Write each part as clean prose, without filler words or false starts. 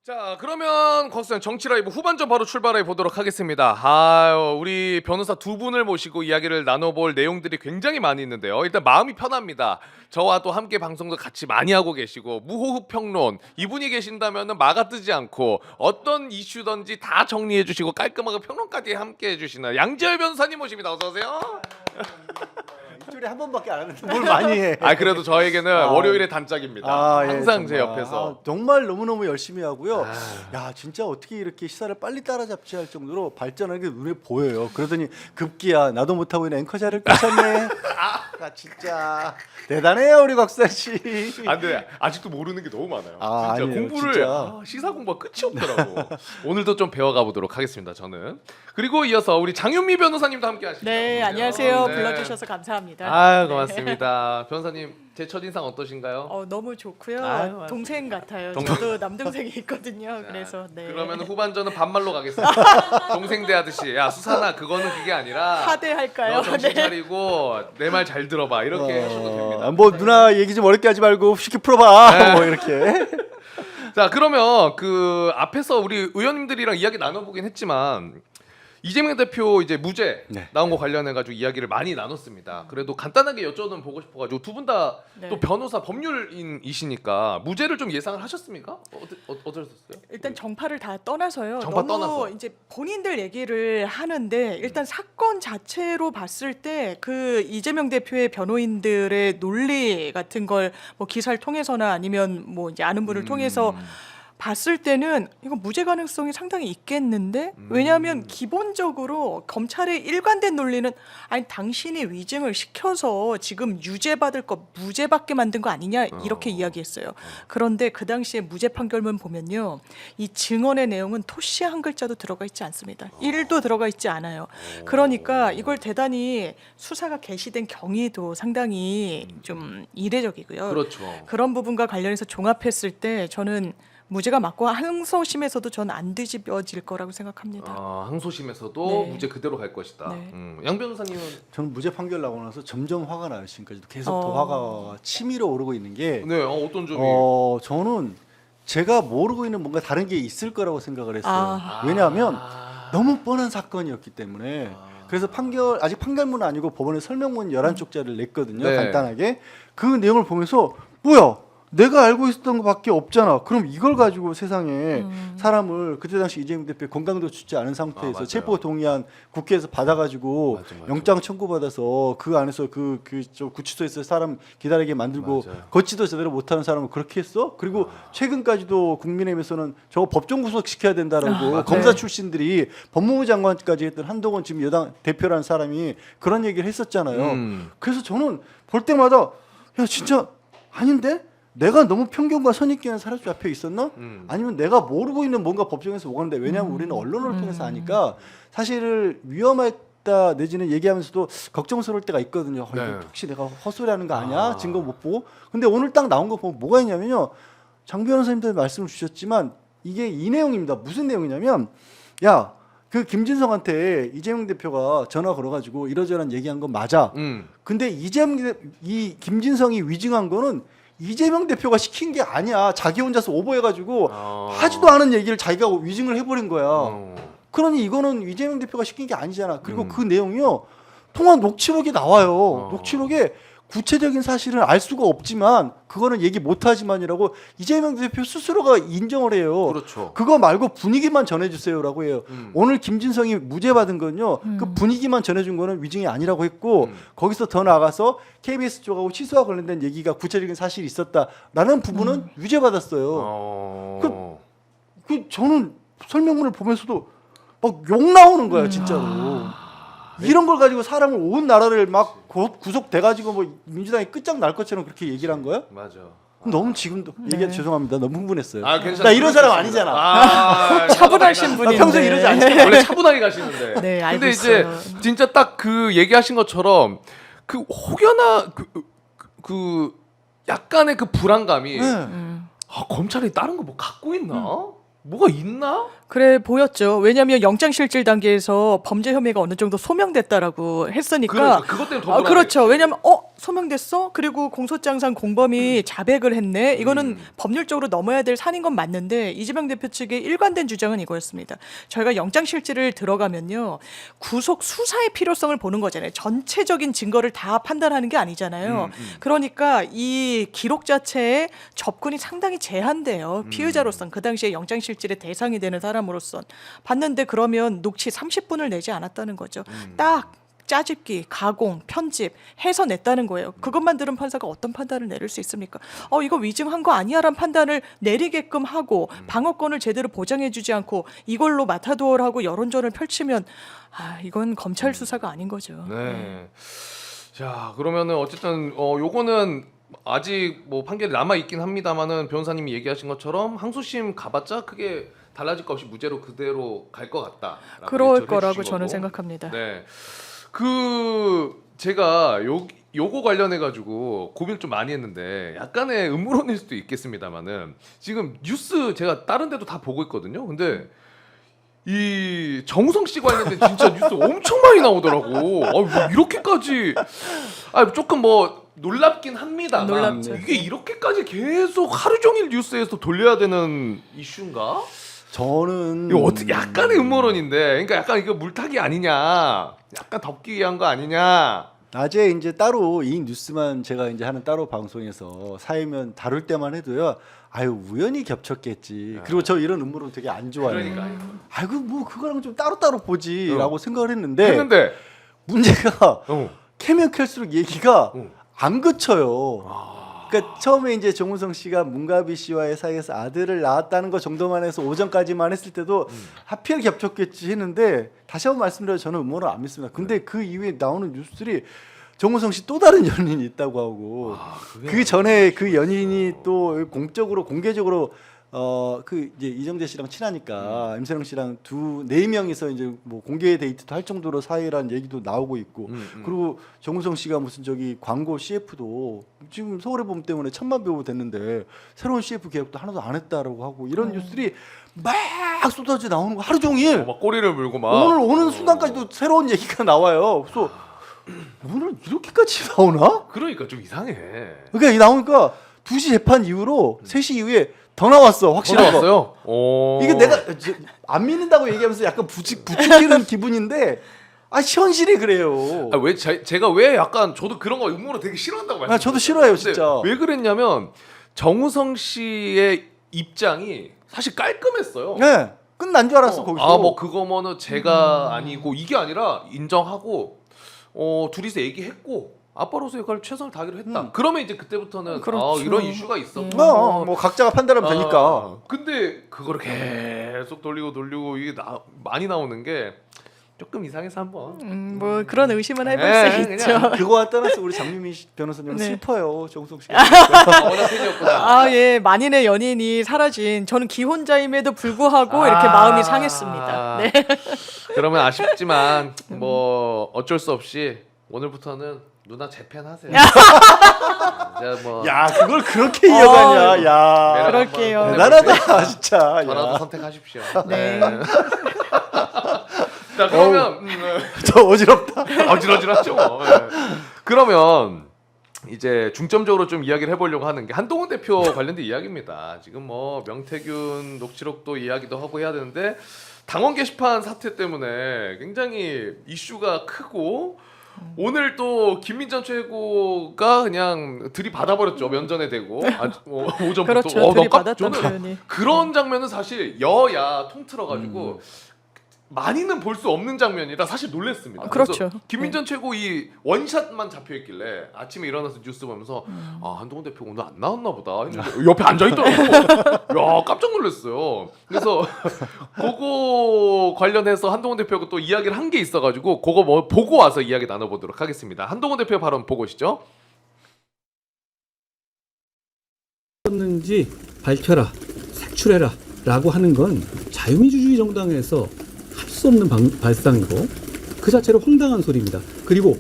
자, 그러면 곽수영 정치 라이브 후반전 바로 출발해 보도록 하겠습니다. 아유, 우리 변호사 두 분을 모시고 이야기를 나눠볼 내용들이 굉장히 많이 있는데요. 일단 마음이 편합니다. 저와 또 함께 방송도 같이 많이 하고 계시고 무호흡 평론 이분이 계신다면은 마가 뜨지 않고 어떤 이슈든지 다 정리해 주시고 깔끔하게 평론까지 함께 해주시는 양지열 변호사님 모십니다. 어서 오세요. 일주일에 한 번밖에 안 하는데 뭘 많이 해. 아, 그래도 저에게는 월요일의 단짝입니다. 예, 항상 제 정말. 옆에서. 정말 너무너무 열심히 하고요. 야, 진짜 어떻게 이렇게 시사를 빨리 따라잡지 할 정도로 발전하는 게 눈에 보여요. 그러더니 급기야 나도 못하고 있는 앵커 자를 끄셨네. 아, 진짜 대단해요 우리 곽수영 씨. 아, 근데 아직도 모르는 게 너무 많아요. 아, 진짜 아니에요, 공부를 진짜. 시사 공부가 끝이 없더라고. 오늘도 좀 배워가 보도록 하겠습니다. 저는. 그리고 이어서 우리 장윤미 변호사님도 함께 하시죠. 네, 안녕하세요. 불러주셔서 감사합니다. 아, 네. 고맙습니다. 변호사님 제 첫인상 어떠신가요? 너무 좋고요. 아유, 동생 같아요. 동생. 저도 남동생이 있거든요. 그래서 네. 그러면 후반전은 반말로 가겠습니다. 동생 대하듯이 야 수산아 그거는 그게 아니라 하대할까요? 너 정신 네. 차리고 내 말 잘 들어봐 이렇게 하셔도 됩니다. 뭐 누나 얘기 좀 어렵게 하지 말고 쉽게 풀어봐. 네. 뭐 이렇게. 자, 그러면 그 앞에서 우리 의원님들이랑 이야기 나눠보긴 했지만 이재명 대표 이제 무죄 네. 나온 거 관련해 가지고 이야기를 많이 나눴습니다. 그래도 간단하게 여쭤는 보고 싶어 가지고 두 분 다 또 네. 변호사 법률인이시니까 무죄를 좀 예상을 하셨습니까? 어떠셨어요? 일단 정파를 다 떠나서요. 정파 너무 떠나서. 이제 본인들 얘기를 하는데 일단 사건 자체로 봤을 때 그 이재명 대표의 변호인들의 논리 같은 걸 뭐 기사를 통해서나 아니면 뭐 이제 아는 분을 통해서 봤을 때는 이거 무죄 가능성이 상당히 있겠는데 왜냐하면 기본적으로 검찰의 일관된 논리는 아니 당신이 위증을 시켜서 지금 유죄 받을 거 무죄 받게 만든 거 아니냐 이렇게 이야기했어요. 그런데 그 당시에 무죄 판결문 보면요 이 증언의 내용은 토시 한 글자도 들어가 있지 않습니다. 1도 들어가 있지 않아요. 그러니까 이걸 대단히 수사가 개시된 경위도 상당히 좀 이례적이고요. 그렇죠. 그런 부분과 관련해서 종합했을 때 저는 무죄가 맞고 항소심에서도 전 안 뒤집어질 거라고 생각합니다. 항소심에서도 네. 무죄 그대로 갈 것이다. 네. 양 변호사님은 저는 무죄 판결 나고 나서 점점 화가 나요. 지금까지도 계속 더 어. 화가 치밀어 오르고 있는 게 네, 어떤 점이 저는 제가 모르고 있는 뭔가 다른 게 있을 거라고 생각을 했어요. 아. 왜냐하면 너무 뻔한 사건이었기 때문에. 그래서 아직 판결문은 아니고 법원에 설명문 11쪽짜리를 냈거든요. 네. 간단하게. 그 내용을 보면서 뭐야? 내가 알고 있었던 것밖에 없잖아. 그럼 이걸 가지고 세상에 사람을 그때 당시 이재명 대표 건강도 좋지 않은 상태에서 맞아요. 체포 동의안 국회에서 받아가지고 맞아. 영장 청구받아서 그 안에서 저 구치소에서 사람 기다리게 만들고 맞아요. 걷지도 제대로 못하는 사람을 그렇게 했어? 그리고 최근까지도 국민의힘에서는 저거 법정 구속시켜야 된다라고 맞아요. 검사 출신들이 법무부 장관까지 했던 한동훈 지금 여당 대표라는 사람이 그런 얘기를 했었잖아요. 그래서 저는 볼 때마다 야 진짜 아닌데? 내가 너무 편견과 선입견에 사로잡혀 있었나? 아니면 내가 모르고 있는 뭔가 법정에서 오가는데 왜냐하면 우리는 언론을 통해서 하니까 사실을 위험했다 내지는 얘기하면서도 걱정스러울 때가 있거든요. 네. 이거 혹시 내가 헛소리하는 거 아니야? 증거 못 보고. 근데 오늘 딱 나온 거 보면 뭐가 있냐면요. 장 변호사님도 말씀을 주셨지만 이게 이 내용입니다. 무슨 내용이냐면 야 그 김진성한테 이재명 대표가 전화 걸어가지고 이러저런 얘기한 건 맞아. 근데 이 김진성이 위증한 거는 이재명 대표가 시킨 게 아니야. 자기 혼자서 오버해가지고 하지도 않은 얘기를 자기가 위증을 해버린 거야. 그러니 이거는 이재명 대표가 시킨 게 아니잖아. 그리고 그 내용이요. 통화 녹취록이 나와요. 녹취록에 구체적인 사실은 알 수가 없지만 그거는 얘기 못하지만이라고 이재명 대표 스스로가 인정을 해요. 그렇죠. 그거 말고 분위기만 전해주세요라고 해요. 오늘 김진성이 무죄 받은 건요. 그 분위기만 전해준 거는 위증이 아니라고 했고 거기서 더 나가서 KBS 쪽하고 취소와 관련된 얘기가 구체적인 사실이 있었다라는 부분은 유죄 받았어요. 그 저는 설명문을 보면서도 막 욕 나오는 거야 진짜로. 이런 걸 가지고 사람을 온 나라를 막 구속돼가지고 뭐 민주당이 끝장날 것처럼 그렇게 얘기를 한 거야? 맞아. 너무 지금도 얘기 죄송합니다. 너무 흥분했어요. 괜찮아요. 나 이런 사람 아니잖아. 차분하신 분인데. 평소에 이러지 않잖아. 원래 차분하게 가시는데. 네, 알고 근데 이제 있어요. 진짜 딱 그 얘기하신 것처럼 그 혹여나 그 약간의 그 불안감이 네. 검찰이 다른 거 뭐 갖고 있나? 뭐가 있나? 그래 보였죠. 왜냐하면 영장실질 단계에서 범죄 혐의가 어느 정도 소명됐다라고 했으니까. 그것 때문에 더 아, 불안해. 그렇죠. 왜냐하면 소명됐어? 그리고 공소장상 공범이 자백을 했네. 이거는 법률적으로 넘어야 될 산인 건 맞는데 이재명 대표 측의 일관된 주장은 이거였습니다. 저희가 영장실질을 들어가면요. 구속 수사의 필요성을 보는 거잖아요. 전체적인 증거를 다 판단하는 게 아니잖아요. 그러니까 이 기록 자체에 접근이 상당히 제한돼요. 피의자로선 그 당시에 영장실질의 대상이 되는 사람으로선 봤는데 그러면 녹취 30분을 내지 않았다는 거죠. 딱 짜집기, 가공, 편집 해서 냈다는 거예요. 그것만 들은 판사가 어떤 판단을 내릴 수 있습니까? 이거 위증한 거 아니야라는 판단을 내리게끔 하고 방어권을 제대로 보장해주지 않고 이걸로 마타도어하고 여론전을 펼치면 이건 검찰 수사가 아닌 거죠. 네. 자, 그러면은 어쨌든 요거는 아직 뭐 판결이 남아 있긴 합니다만은 변호사님이 얘기하신 것처럼 항소심 가봤자 크게 달라질 거 없이 무죄로 그대로 갈 것 같다. 그럴 거라고 저는 생각합니다. 네. 제가 요거 관련해 가지고 고민을 좀 많이 했는데 약간의 음모론일 수도 있겠습니다만은 지금 뉴스 제가 다른 데도 다 보고 있거든요. 근데 이 정우성 씨 관련된 진짜 뉴스 엄청 많이 나오더라고. 뭐 이렇게까지 조금 뭐 놀랍긴 합니다만 놀랍죠. 이게 이렇게까지 계속 하루 종일 뉴스에서 돌려야 되는 이슈인가? 저는 이거 어떻게 약간의 음모론인데, 그러니까 약간 이거 물타기 아니냐, 약간 덮기 위한 거 아니냐. 낮에 이제 따로 이 뉴스만 제가 이제 하는 따로 방송에서 사회면 다룰 때만 해도요. 아유 우연히 겹쳤겠지. 그리고 저 이런 음모론 되게 안 좋아해요. 그러니까 아이고 뭐 그거랑 좀 따로 보지라고 생각을 했는데 했는데 문제가 어. 캐면 캘수록 얘기가 안 그쳐요. 아. 그러니까 처음에 이제 정우성 씨가 문가비 씨와의 사이에서 아들을 낳았다는 거 정도만 해서 오전까지만 했을 때도 하필 겹쳤겠지 했는데 다시 한번 말씀드려요. 저는 음모를 안 믿습니다. 근데 그 이후에 나오는 뉴스들이 정우성 씨 또 다른 연인이 있다고 하고 그 전에 그 연인이 또 공적으로 공개적으로 그 이제 이정재 씨랑 친하니까 임세령 씨랑 네 명이서 이제 뭐 공개 데이트도 할 정도로 사이라는 얘기도 나오고 있고 그리고 정우성 씨가 무슨 저기 광고 CF도 지금 서울의 봄 때문에 1,000만 배우 됐는데 새로운 CF 계약도 하나도 안 했다라고 하고 이런 뉴스들이 막 쏟아져 나오는 거 하루 종일 막 꼬리를 물고 막 오늘 오는 순간까지도 새로운 얘기가 나와요. 그래서 오늘 이렇게까지 나오나? 그러니까 좀 이상해. 그러니까 이 나오니까 2시 재판 이후로 3시 이후에 더 나왔어 확실한 거. 나왔어요? 이게 내가 안 믿는다고 얘기하면서 약간 부추기는 기분인데 현실이 그래요. 왜 제가 왜 약간 저도 그런 거 음모로 되게 싫어한다고 말씀드렸어요. 저도 싫어해요 진짜. 왜 그랬냐면 정우성 씨의 입장이 사실 깔끔했어요. 네, 끝난 줄 알았어 거기서. 뭐 그거면은 제가 아니고 이게 아니라 인정하고 둘이서 얘기했고 아빠로서 역할을 최선을 다하기로 했다. 그러면 이제 그때부터는 그렇죠. 이런 이슈가 있었고 뭐 각자가 판단하면 되니까. 근데 그거를 계속 돌리고 이게 많이 나오는 게 조금 이상해서 한번 뭐 그런 의심은 해볼 네, 수 그냥. 있죠. 그거와 떠나서 우리 장유미 변호사님은 네. 슬퍼요 정우성 씨가. 워낙 팬이었구나. 예, 만인의 연인이 사라진 저는 기혼자임에도 불구하고 이렇게 마음이 상했습니다. 네. 그러면 아쉽지만 뭐 어쩔 수 없이 오늘부터는 누나 재팬하세요. 이제 뭐 야 그걸 그렇게 이어가냐. 야 매력 그럴게요. 한번 대단하다 진짜. 전화도 야. 선택하십시오. 네. 자 그러면 저 어지럽다. 어질어질하죠. 네. 그러면 이제 중점적으로 좀 이야기를 해보려고 하는 게 한동훈 대표 관련된 이야기입니다. 지금 뭐 명태균 녹취록도 이야기도 하고 해야 되는데 당원 게시판 사태 때문에 굉장히 이슈가 크고 오늘 또 김민전 최고가 그냥 들이받아버렸죠. 면전에 대고 오전부터. 그렇죠. 들이받았던 표현이. 그런 장면은 사실 여야 통틀어가지고 많이는 볼 수 없는 장면이라 사실 놀랬습니다. 그렇죠. 그래서 김민전 최고 이 원샷만 잡혀있길래 아침에 일어나서 뉴스 보면서 한동훈 대표 오늘 안 나왔나 보다 했는데 옆에 앉아있더라고. 야 깜짝 놀랐어요. 그래서 그거 관련해서 한동훈 대표가 또 이야기를 한 게 있어가지고 그거 뭐 보고 와서 이야기 나눠보도록 하겠습니다. 한동훈 대표 발언 보고 오시죠. 었는지 밝혀라, 색출해라 라고 하는 건 자유민주주의 정당에서 할 수 없는 발상이고 그 자체로 황당한 소리입니다. 그리고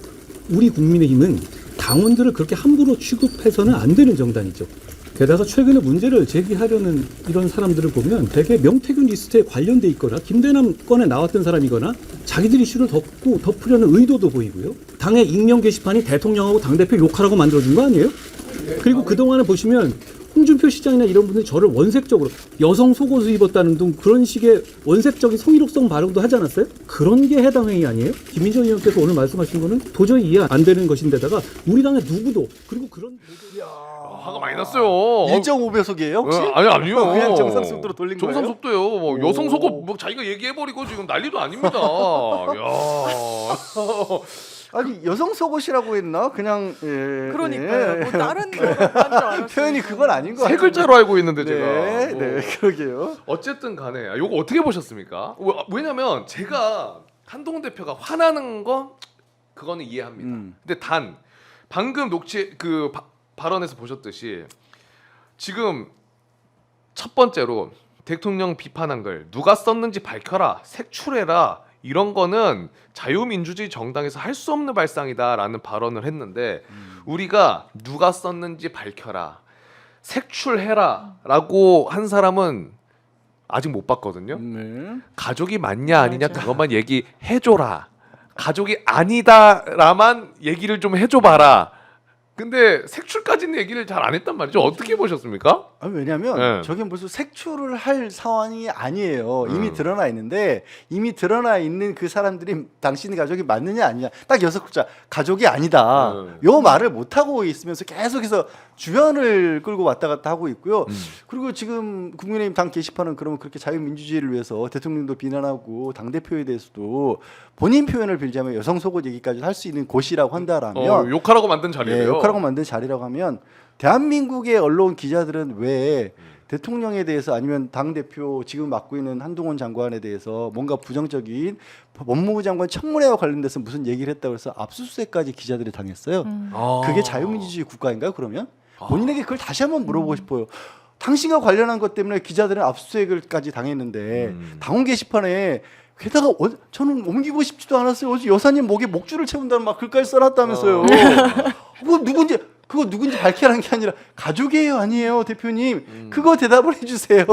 우리 국민의힘은 당원들을 그렇게 함부로 취급해서는 안 되는 정당이죠. 게다가 최근에 문제를 제기하려는 이런 사람들을 보면 대개 명태균 리스트에 관련돼 있거나 김대남 건에 나왔던 사람이거나 자기들 이슈를 덮으려는 의도도 보이고요. 당의 익명 게시판이 대통령하고 당대표 욕하라고 만들어준 거 아니에요? 그리고 그동안에 보시면 홍준표 시장이나 이런 분들이 저를 원색적으로 여성 속옷을 입었다는 등 그런 식의 원색적인 성희롱성 발언도 하지 않았어요? 그런 게 해당 행위 아니에요? 김민정 의원께서 오늘 말씀하신 거는 도저히 이해 안 되는 것인데다가 우리 당의 누구도 그리고 그런 화가 많이 났어요. 1.5배속이에요 혹시? 아니요. 그냥 정상 속도로 돌린 거예요? 정상 속도요. 뭐 여성 속옷 뭐 자기가 얘기해버리고 지금 난리도 아닙니다. 야. 아니 여성 속옷이라고 했나? 그냥 그러니까요. 뭐 다른 거로 표현이 그건 아닌 거 세 같아요. 글자로 알고 있는데 제가. 네, 네, 그러게요. 어쨌든 간에 요거 어떻게 보셨습니까? 왜냐면 제가 한동훈 대표가 화나는 거 그거는 이해합니다. 근데 단 방금 발언에서 보셨듯이 지금 첫 번째로 대통령 비판한 걸 누가 썼는지 밝혀라, 색출해라 이런 거는 자유민주주의 정당에서 할 수 없는 발상이다라는 발언을 했는데 우리가 누가 썼는지 밝혀라, 색출해라라고 한 사람은 아직 못 봤거든요. 네. 가족이 맞냐 아니냐 맞아. 그것만 얘기해줘라. 가족이 아니다라만 얘기를 좀 해줘봐라. 근데 색출까지는 얘기를 잘 안 했단 말이죠. 어떻게 보셨습니까? 아니, 왜냐면 네. 저게 무슨 색출을 할 상황이 아니에요. 이미 드러나 있는데 이미 드러나 있는 그 사람들이 당신의 가족이 맞느냐 아니냐 딱 6글자 가족이 아니다. 요 말을 못 하고 있으면서 계속해서 주변을 끌고 왔다 갔다 하고 있고요. 그리고 지금 국민의힘 당 게시판은 그러면 그렇게 자유민주주의를 위해서 대통령도 비난하고 당 대표에 대해서도 본인 표현을 빌자면 여성 속옷 얘기까지 할 수 있는 곳이라고 한다라면 욕하라고 만든 자리예요. 네, 욕하라고 만든 자리라고 하면 대한민국의 언론 기자들은 왜 대통령에 대해서 아니면 당 대표 지금 맡고 있는 한동훈 장관에 대해서 뭔가 부정적인 법무부 장관 청문회와 관련돼서 무슨 얘기를 했다고 해서 압수수색까지 기자들이 당했어요. 그게 자유민주주의 국가인가요? 그러면 본인에게 그걸 다시 한번 물어보고 싶어요. 당신과 관련한 것 때문에 기자들은 압수수색을까지 당했는데 당원 게시판에 게다가 저는 옮기고 싶지도 않았어요. 어제 여사님 목에 목줄을 채운다는 막 글까지 써놨다면서요. 그거 누군지 밝히라는 게 아니라 가족이에요, 아니에요, 대표님. 그거 대답을 해주세요.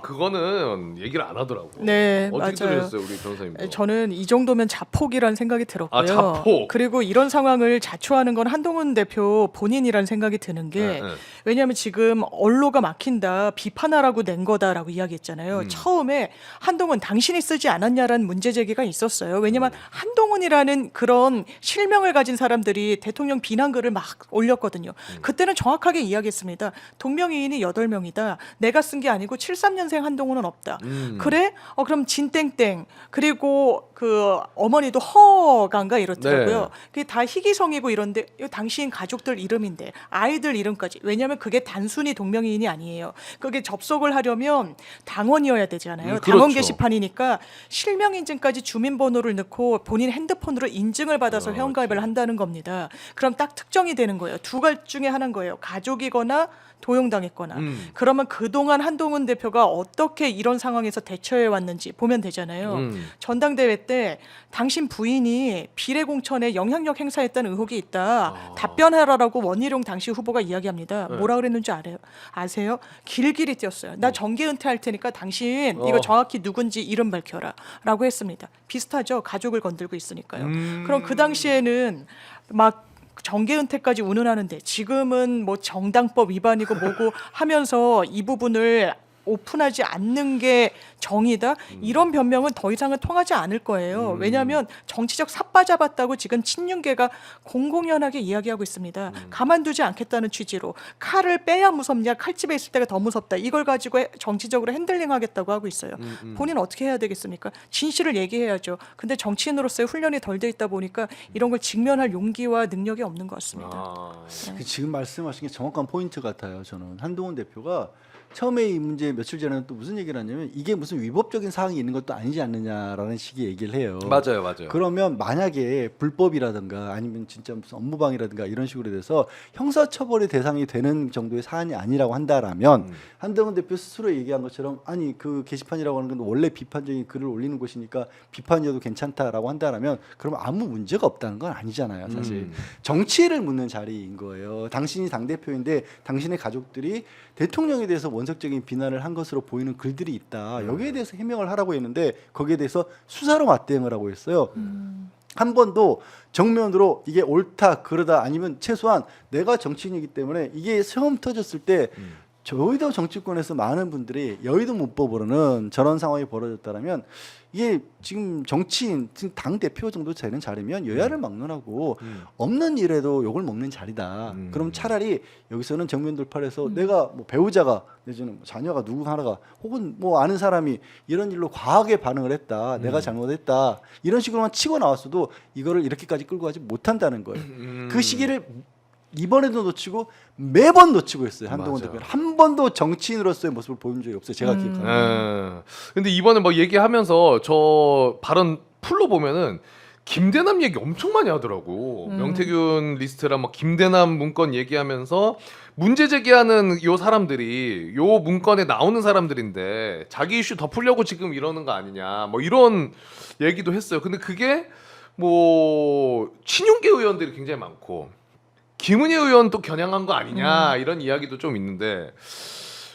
그거는 얘기를 안 하더라고. 네, 어떻게 맞아요. 들으셨어요, 우리 변호사님도? 저는 이 정도면 자폭이라는 생각이 들었고요. 자폭. 그리고 이런 상황을 자초하는 건 한동훈 대표 본인이라는 생각이 드는 게 네. 왜냐하면 지금 언로가 막힌다, 비판하라고 낸 거다라고 이야기했잖아요. 처음에 한동훈 당신이 쓰지 않았냐라는 문제 제기가 있었어요. 왜냐하면 한동훈이라는 그런 실명을 가진 사람들이 대통령 비난글을 막 올렸거든요. 그때는 정확하게 이야기했습니다. 동명이인이 8명이다. 내가 쓴 게 아니고 73년생 한동훈은 없다. 그래? 그럼 진땡땡 그리고 그 어머니도 허간가 이렇더라고요. 네. 그게 다 희귀성이고 이런데 이거 당신 가족들 이름인데 아이들 이름까지. 왜냐하면 그게 단순히 동명이인이 아니에요. 그게 접속을 하려면 당원이어야 되잖아요. 그렇죠. 당원 게시판이니까 실명 인증까지 주민번호를 넣고 본인 핸드폰으로 인증을 받아서 회원가입을 한다는 겁니다. 그럼 딱 특정이 되는 거예요. 두 가지 중에 하나인 거예요. 가족이거나 도용당했거나. 그러면 그동안 한동훈 대표가 어떻게 이런 상황에서 대처해 왔는지 보면 되잖아요. 전당대회 때 당신 부인이 비례공천에 영향력 행사했다는 의혹이 있다. 답변하라라고 원희룡 당시 후보가 이야기합니다. 뭐라 그랬는지 아세요? 길길이 뛰었어요. 나 정계 은퇴할 테니까 당신 이거 정확히 누군지 이름 밝혀라 라고 했습니다. 비슷하죠. 가족을 건들고 있으니까요. 그럼 그 당시에는 막 정계 은퇴까지 운운하는데 지금은 뭐 정당법 위반이고 뭐고 하면서 이 부분을 오픈하지 않는 게 정의다. 이런 변명은 더 이상은 통하지 않을 거예요. 왜냐하면 정치적 삿바 잡았다고 지금 친윤계가 공공연하게 이야기하고 있습니다. 가만두지 않겠다는 취지로 칼을 빼야 무섭냐, 칼집에 있을 때가 더 무섭다. 이걸 가지고 정치적으로 핸들링하겠다고 하고 있어요. 본인 어떻게 해야 되겠습니까? 진실을 얘기해야죠. 근데 정치인으로서의 훈련이 덜 돼 있다 보니까 이런 걸 직면할 용기와 능력이 없는 것 같습니다. 지금 말씀하신 게 정확한 포인트 같아요. 저는 한동훈 대표가 처음에 이 문제 며칠 전에는 또 무슨 얘기를 하냐면 이게 무슨 위법적인 사항이 있는 것도 아니지 않느냐라는 식의 얘기를 해요. 맞아요, 맞아요. 그러면 만약에 불법이라든가 아니면 진짜 무슨 업무방해라든가 이런 식으로 돼서 형사처벌의 대상이 되는 정도의 사안이 아니라고 한다라면 한동훈 대표 스스로 얘기한 것처럼 아니 그 게시판이라고 하는 건 원래 비판적인 글을 올리는 곳이니까 비판이어도 괜찮다라고 한다라면 그러면 아무 문제가 없다는 건 아니잖아요. 사실 정치를 묻는 자리인 거예요. 당신이 당대표인데 당신의 가족들이 대통령에 대해서 원색적인 비난을 한 것으로 보이는 글들이 있다. 여기에 대해서 해명을 하라고 했는데 거기에 대해서 수사로 맞대응을 하고 있어요. 한 번도 정면으로 이게 옳다 그러다 아니면 최소한 내가 정치인이기 때문에 이게 처음 터졌을 때 여의도 정치권에서 많은 분들이 여의도 문법으로는 저런 상황이 벌어졌다면 이게 지금 정치인 지금 당 대표 정도 되는 자리면 여야를 막론하고 없는 일에도 욕을 먹는 자리다. 그럼 차라리 여기서는 정면 돌파를 해서 내가 뭐 배우자가 내지는 뭐 자녀가 누구 하나가 혹은 뭐 아는 사람이 이런 일로 과하게 반응을 했다. 내가 잘못했다. 이런 식으로만 치고 나왔어도 이거를 이렇게까지 끌고 가지 못한다는 거예요. 그 시기를 이번에도 놓치고 매번 놓치고 있어요. 한동훈 대표는 한 번도 정치인으로서의 모습을 보여준 적이 없어요. 제가 기억하는. 근데 이번에 뭐 얘기하면서 저 발언 풀로 보면은 김대남 얘기 엄청 많이 하더라고. 명태균 리스트랑 뭐 김대남 문건 얘기하면서 문제 제기하는 요 사람들이 요 문건에 나오는 사람들인데 자기 이슈 덮으려고 지금 이러는 거 아니냐. 뭐 이런 얘기도 했어요. 근데 그게 뭐 친윤계 의원들이 굉장히 많고 김은혜 의원도 겨냥한 거 아니냐 이런 이야기도 좀 있는데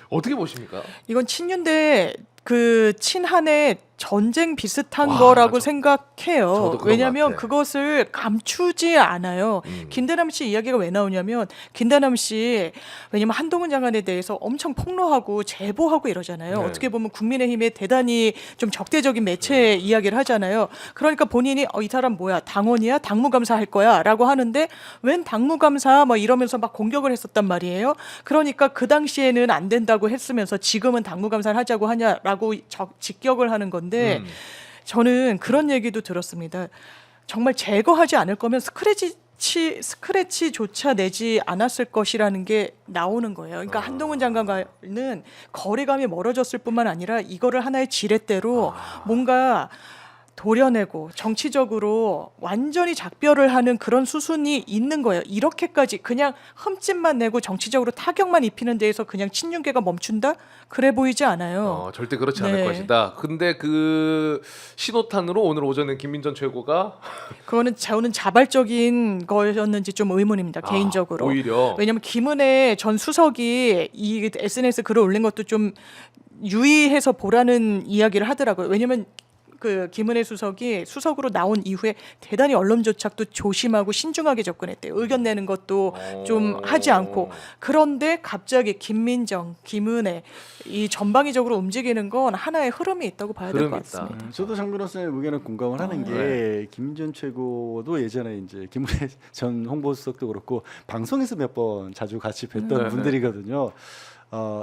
어떻게 보십니까? 이건 친윤대 그 친한의 전쟁 비슷한 와, 거라고 저도 생각해요. 그런 왜냐하면 것 같아. 그것을 감추지 않아요. 김대남 씨 이야기가 왜 나오냐면 김대남 씨 왜냐면 한동훈 장관에 대해서 엄청 폭로하고 제보하고 이러잖아요. 네. 어떻게 보면 국민의힘에 대단히 좀 적대적인 매체 이야기를 하잖아요. 그러니까 본인이 이 사람 뭐야 당원이야 당무감사 할 거야라고 하는데 웬 당무감사 뭐 이러면서 막 공격을 했었단 말이에요. 그러니까 그 당시에는 안 된다고 했으면서 지금은 당무감사를 하자고 하냐라고 직격을 하는 건데. 저는 그런 얘기도 들었습니다. 정말 제거하지 않을 거면 스크래치조차 내지 않았을 것이라는 게 나오는 거예요. 그러니까 한동훈 장관과는 거리감이 멀어졌을 뿐만 아니라 이거를 하나의 지렛대로 뭔가 도려내고 정치적으로 완전히 작별을 하는 그런 수순이 있는 거예요. 이렇게까지 그냥 흠집만 내고 정치적으로 타격만 입히는 데에서 그냥 친윤계가 멈춘다? 그래 보이지 않아요. 절대 그렇지 않을 네. 것이다. 근데 그 신호탄으로 오늘 오전에 김민전 최고가 그거는 저는 자발적인 거였는지 좀 의문입니다. 개인적으로. 오히려 왜냐하면 김은혜 전 수석이 이 SNS 글을 올린 것도 좀 유의해서 보라는 이야기를 하더라고요. 왜냐하면 그 김은혜 수석이 수석으로 나온 이후에 대단히 언론 조작도 조심하고 신중하게 접근했대요. 의견 내는 것도 좀 하지 않고. 그런데 갑자기 김민정, 김은혜 이 전방위적으로 움직이는 건 하나의 흐름이 있다고 봐야 될 것 흐름이 있다. 같습니다. 저도 장 변호사님 의견에 공감을 하는 게 김전 최고도 예전에 이제 김은혜 전 홍보수석도 그렇고 방송에서 몇 번 자주 같이 뵀던 분들이거든요.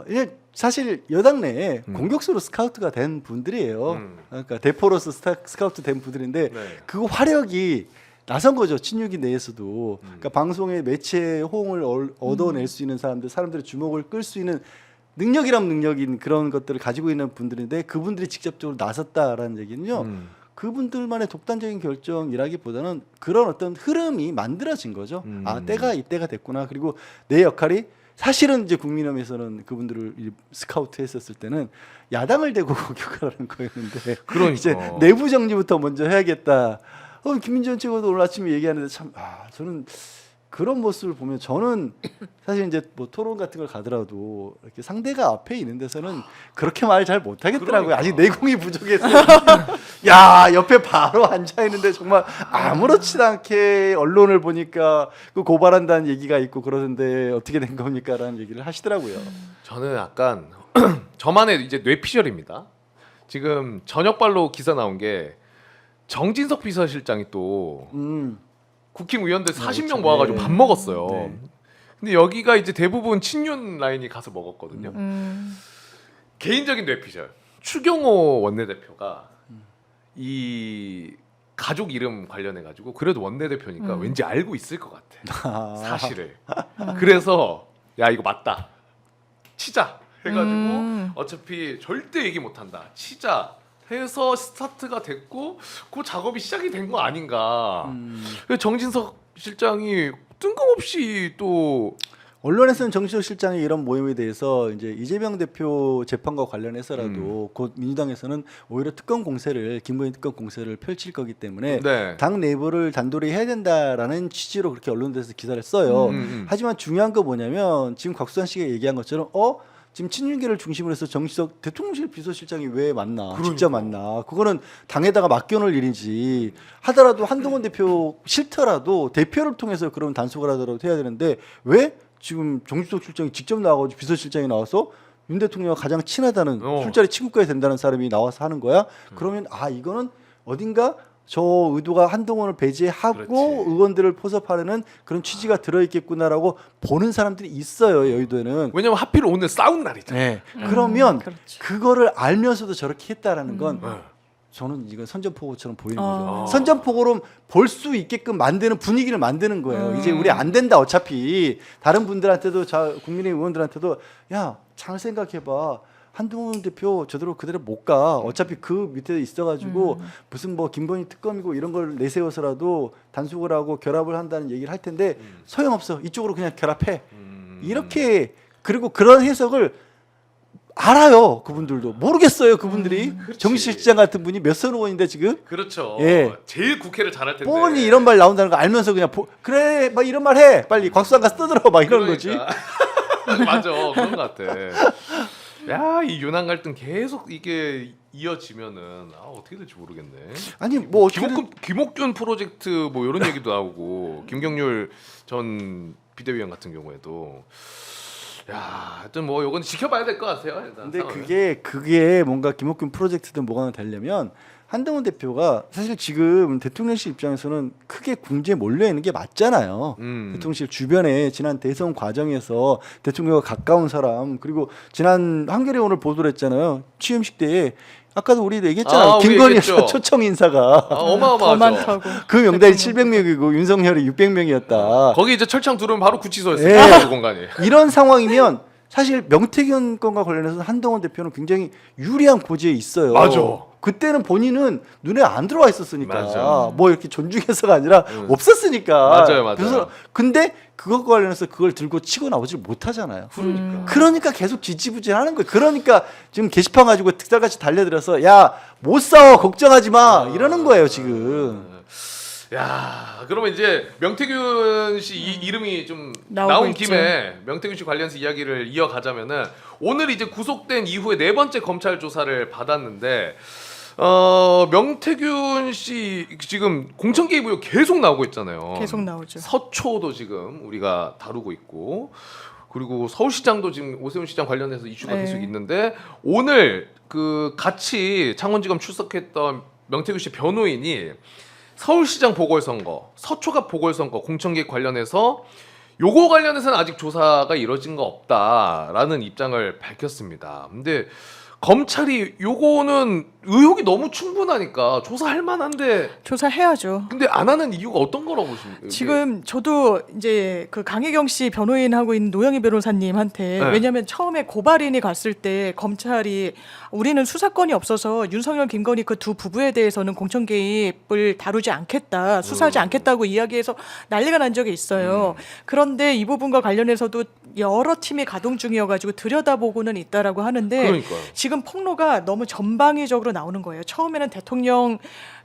이게 사실 여당 내에 공격수로 스카우트가 된 분들이에요. 그러니까 대포로서 스카우트 된 분들인데 네. 그 화력이 나선 거죠. 친윤기 내에서도. 그러니까 방송의 매체의 호응을 얻어낼 수 있는 사람들의 주목을 끌 수 있는 능력이란 능력인 그런 것들을 가지고 있는 분들인데 그분들이 직접적으로 나섰다라는 얘기는요. 그분들만의 독단적인 결정이라기보다는 그런 어떤 흐름이 만들어진 거죠. 때가 이때가 됐구나. 그리고 내 역할이 사실은 이제 국민의힘에서는 그분들을 스카우트했었을 때는 야당을 대고 공격하라는 거였는데 그러니까. 이제 내부 정리부터 먼저 해야겠다. 김민전 최고도 오늘 아침에 얘기하는데 참 저는 그런 모습을 보면 저는 사실 이제 뭐 토론 같은 걸 가더라도 이렇게 상대가 앞에 있는 데서는 그렇게 말 잘 못하겠더라고요. 그러니까. 아직 내공이 부족해서. 야 옆에 바로 앉아 있는데 정말 아무렇지도 않게 언론을 보니까 그 고발한다는 얘기가 있고 그러는데 어떻게 된 겁니까라는 얘기를 하시더라고요. 저는 약간 저만의 이제 뇌피셜입니다. 지금 저녁발로 기사 나온 게 정진석 비서실장이 또 국힘의원들 40명 네. 모아가지고 밥 먹었어요. 네. 근데 여기가 이제 대부분 친윤 라인이 가서 먹었거든요. 개인적인 뇌피셜. 추경호 원내대표가 이 가족 이름 관련해 가지고 그래도 원내대표니까 왠지 알고 있을 것 같아. 사실을. 그래서 야 이거 맞다. 치자. 해가지고 어차피 절대 얘기 못한다. 치자 해서 스타트가 됐고 그 작업이 시작이 된 거 아닌가. 그래서 정진석 실장이 뜬금없이 또 언론에서는 정치적 실장의 이런 모임에 대해서 이제 이재명 대표 재판과 관련해서라도 곧 민주당에서는 오히려 특검 공세를 김건희 특검 공세를 펼칠 거기 때문에 네. 당 내부를 단도리 해야 된다라는 취지로 그렇게 언론에서 기사를 써요. 하지만 중요한 거 뭐냐면 지금 곽수산 씨가 얘기한 것처럼 지금 친윤계를 중심으로 해서 정치적 대통령실 비서실장이 왜 만나? 직접 만나? 그거는 당에다가 맡겨놓을 일이지. 하더라도 한동훈 대표 싫더라도 대표를 통해서 그런 단속을 하더라도 해야 되는데 왜 지금 정주석 실장이 직접 나와가지고 비서실장이 나와서 윤 대통령과 가장 친하다는 술자리 친구까지 된다는 사람이 나와서 하는 거야? 그러면 이거는 어딘가 저 의도가 한동훈을 배제하고 그렇지. 의원들을 포섭하려는 그런 취지가 들어있겠구나라고 보는 사람들이 있어요. 여의도에는. 왜냐면 하필 오늘 싸운 날이잖아요. 네. 그러면 그렇지. 그거를 알면서도 저렇게 했다라는 건 저는 이건 선전포고처럼 보이는 거죠. 선전포고로 볼 수 있게끔 만드는 분위기를 만드는 거예요. 이제 우리 안 된다 어차피 다른 분들한테도 국민의 의원들한테도 야 잘 생각해봐. 한동훈 대표 저대로 그대로 못 가. 어차피 그 밑에 있어가지고 무슨 뭐 김건희 특검이고 이런 걸 내세워서라도 단속을 하고 결합을 한다는 얘기를 할 텐데 소용없어. 이쪽으로 그냥 결합해. 이렇게 그리고 그런 해석을 알아요. 그분들도 모르겠어요. 그분들이 정치실장 같은 분이 몇 선 의원인데 지금 그렇죠. 예. 제일 국회를 잘할 텐데. 뻔히 이런 말 나온다는 거 알면서 그냥 그래 막 이런 말 해. 빨리 곽수산 가서 떠들어 막 이런 거지. 그러니까. 맞아. 그런 것 같아. 야, 이 윤한 갈등 계속 이게 이어지면은 어떻게 될지 모르겠네. 아니 뭐 어떻게든 김옥균 프로젝트 뭐 이런 얘기도 나오고 김경률 전 비대위원 같은 경우에도 야, 하여튼 뭐 이건 지켜봐야 될 것 같아요. 일단 근데 상황을. 그게 뭔가 김옥균 프로젝트든 뭐가 되려면 한동훈 대표가 사실 지금 대통령실 입장에서는 크게 궁지에 몰려 있는 게 맞잖아요. 대통령실 주변에 지난 대선 과정에서 대통령과 가까운 사람 그리고 지난 한겨레 오늘 보도를 했잖아요. 취임식 때에 아까도 우리도 얘기했잖아요. 우리 김건희 얘기했죠. 초청 인사가 더 어마어마하죠. 많다고. 그 명단이 700명이고 윤석열이 600명이었다. 거기 이제 철창 두르면 바로 구치소였어요. 예. 그 공간이. 이런 상황이면 사실 명태균 건과 관련해서 한동훈 대표는 굉장히 유리한 고지에 있어요. 맞아. 그때는 본인은 눈에 안 들어와 있었으니까 맞아. 뭐 이렇게 존중해서가 아니라 없었으니까. 맞아요. 그래서 근데 그것과 관련해서 그걸 들고 치고 나오지 못하잖아요. 그러니까 계속 지지부진하는 거예요. 그러니까 지금 게시판 가지고 특살같이 달려들어서 야 못 싸워 걱정하지 마 이러는 거예요 지금. 야, 그러면 이제 명태균 씨 이름이 좀 나오고 나온 있죠. 김에 명태균 씨 관련해서 이야기를 이어가자면은 오늘 이제 구속된 이후에 네 번째 검찰 조사를 받았는데 명태균 씨 지금 공천 개입 의혹 계속 나오고 있잖아요. 계속 나오죠. 서초도 지금 우리가 다루고 있고 그리고 서울시장도 지금 오세훈 시장 관련해서 이슈가 네. 계속 있는데 오늘 그 같이 창원지검 출석했던 명태균 씨 변호인이 서울시장 보궐선거, 서초갑 보궐선거 공천개입 관련해서 요거 관련해서는 아직 조사가 이뤄진 거 없다라는 입장을 밝혔습니다. 근데 검찰이 요거는 의혹이 너무 충분하니까 조사할 만한데 조사해야죠. 근데 안 하는 이유가 어떤 거라고 보십니까? 지금 저도 이제 그 강혜경 씨 변호인 하고 있는 노영희 변호사님한테 네. 왜냐하면 처음에 고발인이 갔을 때 검찰이 우리는 수사권이 없어서 윤석열, 김건희 그 두 부부에 대해서는 공천 개입을 다루지 않겠다, 수사하지 않겠다고 이야기해서 난리가 난 적이 있어요. 그런데 이 부분과 관련해서도 여러 팀이 가동 중이어가지고 들여다보고는 있다라고 하는데 그러니까요. 지금 폭로가 너무 전방위적으로 나오는 거예요. 처음에는 대통령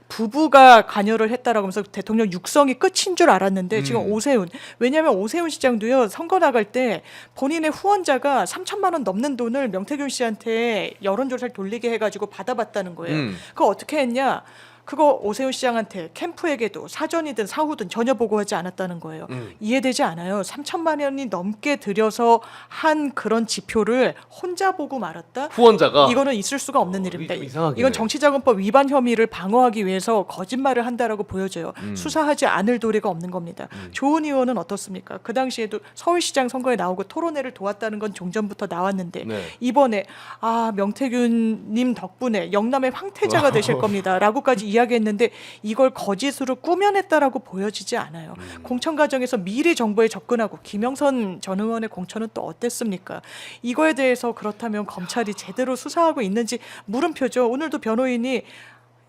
부부가 관여를 했다라고 하면서 대통령 육성이 끝인 줄 알았는데 지금 오세훈 왜냐하면 오세훈 시장도요 선거 나갈 때 본인의 후원자가 3천만 원 넘는 돈을 명태균 씨한테 여론조사를 돌리게 해가지고 받아봤다는 거예요. 그거 어떻게 했냐? 그거 오세훈 시장한테 캠프에게도 사전이든 사후든 전혀 보고하지 않았다는 거예요. 이해되지 않아요. 3천만 원이 넘게 들여서 한 그런 지표를 혼자 보고 말았다? 후원자가 이거는 있을 수가 없는 일입니다. 좀 이상하긴 이건 해. 정치자금법 위반 혐의를 방어하기 위해서 거짓말을 한다라고 보여져요. 수사하지 않을 도리가 없는 겁니다. 조은 의원은 어떻습니까? 그 당시에도 서울시장 선거에 나오고 토론회를 도왔다는 건 종전부터 나왔는데 네. 이번에 명태균님 덕분에 영남의 황태자가 되실 겁니다라고까지 이야기했는데 이걸 거짓으로 꾸며냈다라고 보여지지 않아요. 공천 과정에서 미리 정보에 접근하고 김영선 전 의원의 공천은 또 어땠습니까? 이거에 대해서 그렇다면 검찰이 제대로 수사하고 있는지 물음표죠. 오늘도 변호인이